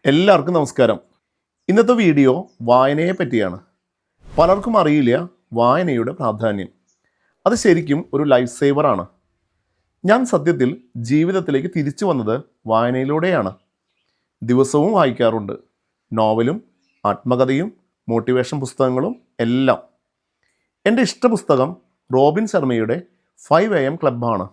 എല്ലാവർക്കും നമസ്കാരം. ഇന്നത്തെ വീഡിയോ വായനയെ പറ്റിയാണ്. പലർക്കും അറിയില്ല വായനയുടെ പ്രാധാന്യം. അത് ശരിക്കും ഒരു ലൈഫ് സേവറാണ്. ഞാൻ സത്യത്തിൽ ജീവിതത്തിലേക്ക് തിരിച്ചു വന്നത് വായനയിലൂടെയാണ്. ദിവസവും വായിക്കാറുണ്ട്. നോവലും ആത്മകഥയും മോട്ടിവേഷൻ പുസ്തകങ്ങളും എല്ലാം. എൻ്റെ ഇഷ്ടപുസ്തകം റോബിൻ ശർമ്മയുടെ 5 AM ക്ലബ്ബാണ്.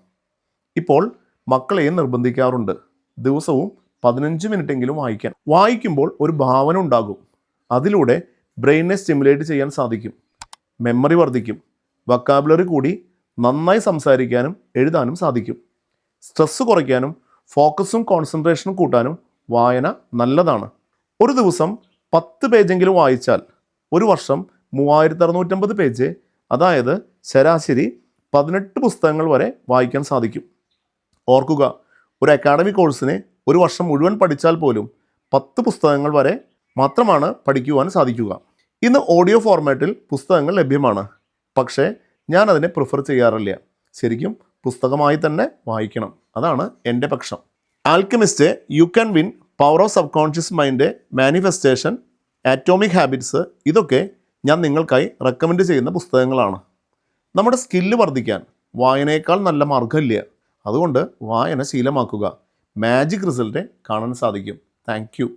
ഇപ്പോൾ മക്കളെയും നിർബന്ധിക്കാറുണ്ട് ദിവസവും 15 മിനിറ്റെങ്കിലും വായിക്കാൻ. വായിക്കുമ്പോൾ ഒരു ഭാവന ഉണ്ടാകും. അതിലൂടെ ബ്രെയിനെ സ്റ്റിമുലേറ്റ് ചെയ്യാൻ സാധിക്കും. മെമ്മറി വർദ്ധിക്കും. വൊക്കാബുലറി കൂടി നന്നായി സംസാരിക്കാനും എഴുതാനും സാധിക്കും. സ്ട്രെസ്സ് കുറയ്ക്കാനും ഫോക്കസും കോൺസെൻട്രേഷനും കൂട്ടാനും വായന നല്ലതാണ്. ഒരു ദിവസം 10 പേജെങ്കിലും വായിച്ചാൽ ഒരു വർഷം 3650 പേജ്, അതായത് ശരാശരി 18 പുസ്തകങ്ങൾ വരെ വായിക്കാൻ സാധിക്കും. ഓർക്കുക, ഒരു അക്കാഡമിക് കോഴ്സിനെ ഒരു വർഷം മുഴുവൻ പഠിച്ചാൽ പോലും 10 പുസ്തകങ്ങൾ വരെ മാത്രമാണ് പഠിക്കുവാൻ സാധിക്കുക. ഇന്ന് ഓഡിയോ ഫോർമാറ്റിൽ പുസ്തകങ്ങൾ ലഭ്യമാണ്. പക്ഷേ ഞാൻ അതിനെ പ്രിഫർ ചെയ്യാറില്ല. ശരിക്കും പുസ്തകമായി തന്നെ വായിക്കണം. അതാണ് എൻ്റെ പക്ഷം. Alchemist, you can win, power of sub conscious mind, manifestation, atomic habits, ഇതൊക്കെ ഞാൻ നിങ്ങൾക്കായി റെക്കമെൻഡ് ചെയ്യുന്ന പുസ്തകങ്ങളാണ്. നമ്മുടെ സ്കില്ല് വർദ്ധിക്കാൻ വായനയേക്കാൾ നല്ല മാർഗ്ഗമില്ല. അതുകൊണ്ട് വായന ശീലമാക്കുക. മാജിക് റിസൾട്ട് കാണാൻ സാധിക്കും. Thank you.